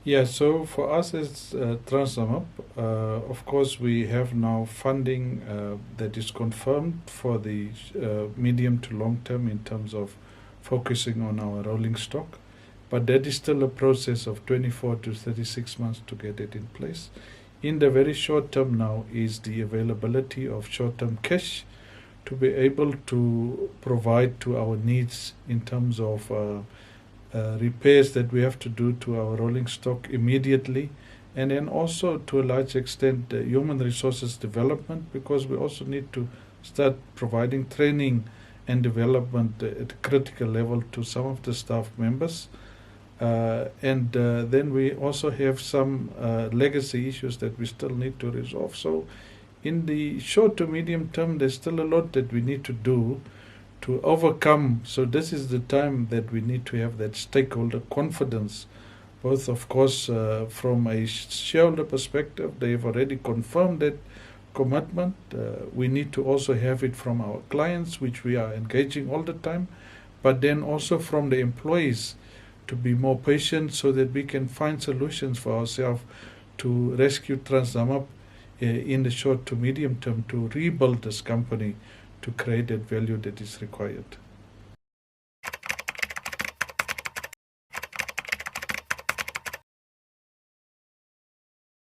Yeah, so for us as TransNamib, of course, we have now funding that is confirmed for the medium to long term in terms of focusing on our rolling stock. But that is still a process of 24 to 36 months to get it in place. In the very short term now is the availability of short term cash to be able to provide to our needs in terms of repairs that we have to do to our rolling stock immediately, and then also to a large extent human resources development, because we also need to start providing training and development at a critical level to some of the staff members. And then we also have some legacy issues that we still need to resolve. So in the short to medium term, there's still a lot that we need to do to overcome. So this is the time that we need to have that stakeholder confidence, both of course from a shareholder perspective. They've already confirmed that commitment. We need to also have it from our clients, which we are engaging all the time, but then also from the employees to be more patient so that we can find solutions for ourselves to rescue TransNamib in the short to medium term, to rebuild this company to create that value that is required.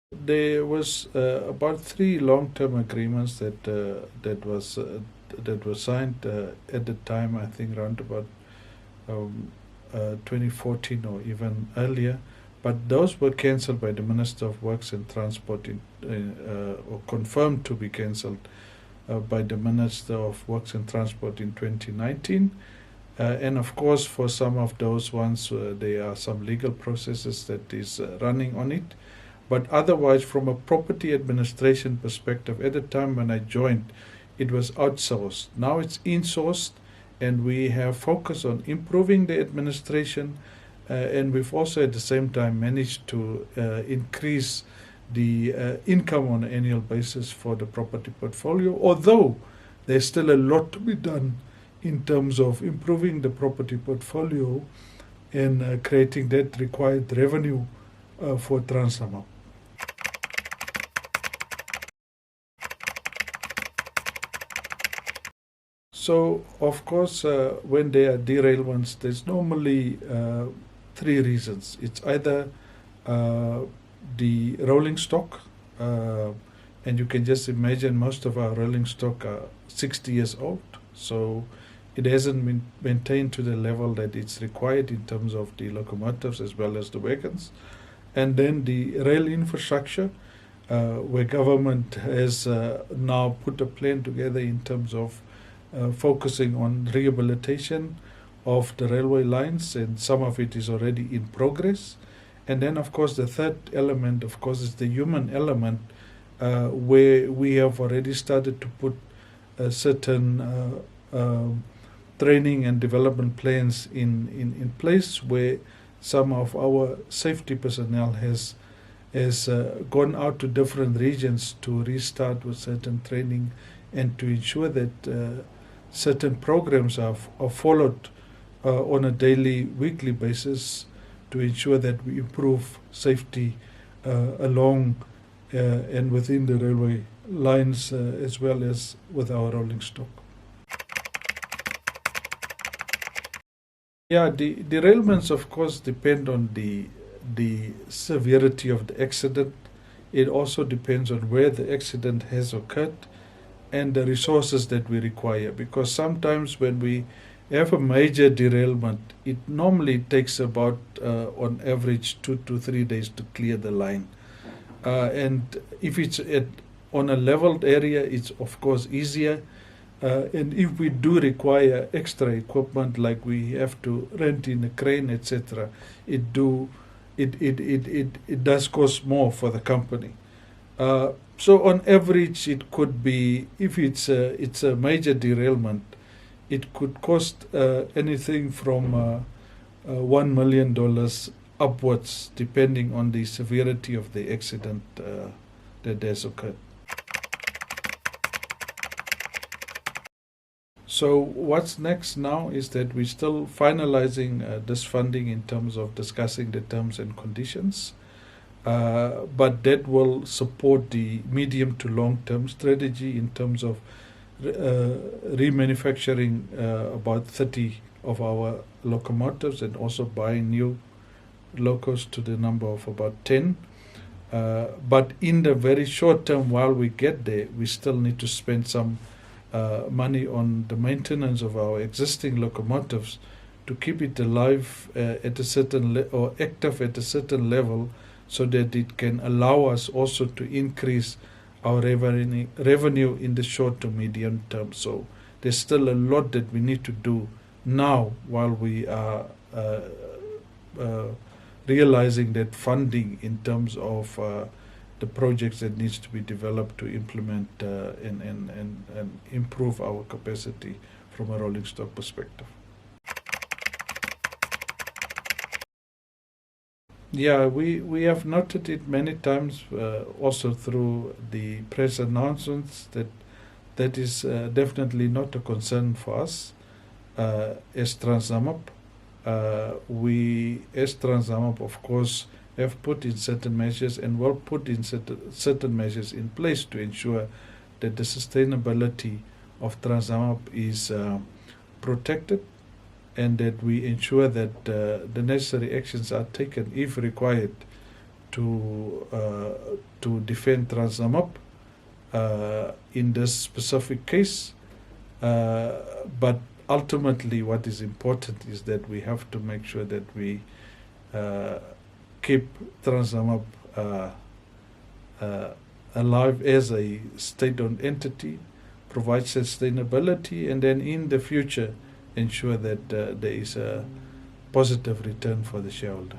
There was about 3 long-term agreements that were signed at the time. I think around about 2014 or even earlier, but those were cancelled by the Minister of Works and Transport or confirmed to be cancelled by the Minister of Works and Transport in 2019. And of course, for some of those ones, there are some legal processes that is running on it. But otherwise, from a property administration perspective, at the time when I joined, it was outsourced. Now it's insourced, and we have focused on improving the administration. And we've also at the same time managed to increase the income on an annual basis for the property portfolio, although there's still a lot to be done in terms of improving the property portfolio and creating that required revenue for TransNamib. So, of course, when there are derailments, there's normally 3 reasons. It's either the rolling stock, and you can just imagine most of our rolling stock are 60 years old, so it hasn't been maintained to the level that it's required in terms of the locomotives as well as the wagons. And then the rail infrastructure, where government has now put a plan together in terms of focusing on rehabilitation of the railway lines, and some of it is already in progress. And then, of course, the third element, of course, is the human element, where we have already started to put certain training and development plans in place, where some of our safety personnel has gone out to different regions to restart with certain training and to ensure that certain programs are followed on a daily, weekly basis to ensure that we improve safety along and within the railway lines as well as with our rolling stock. Yeah, the derailments, of course, depend on the severity of the accident. It also depends on where the accident has occurred and the resources that we require, because sometimes when we have a major derailment, it normally takes about on average 2 to 3 days to clear the line, and if it's on a leveled area, it's of course easier, and if we do require extra equipment, like we have to rent in a crane, etc., it does cost more for the company. So on average, it could be, if it's a major derailment, it could cost anything from $1 million upwards, depending on the severity of the accident that has occurred. So what's next now is that we're still finalizing this funding in terms of discussing the terms and conditions. but that will support the medium to long-term strategy in terms of remanufacturing about 30 of our locomotives and also buying new locos to the number of about 10. But in the very short term, while we get there, we still need to spend some money on the maintenance of our existing locomotives to keep it alive at a certain or active at a certain level, so that it can allow us also to increase our revenue in the short to medium term. So there's still a lot that we need to do now while we are realizing that funding in terms of the projects that needs to be developed to implement and improve our capacity from a rolling stock perspective. Yeah, we have noted it many times, also through the press announcements, that is definitely not a concern for us as TransNamib. We, as TransNamib, of course, have put in certain measures and will put in certain measures in place to ensure that the sustainability of TransNamib is protected, and that we ensure that the necessary actions are taken, if required, to defend TransNamib in this specific case. But ultimately, what is important is that we have to make sure that we keep TransNamib alive as a state-owned entity, provide sustainability, and then in the future ensure that there is a positive return for the shareholder.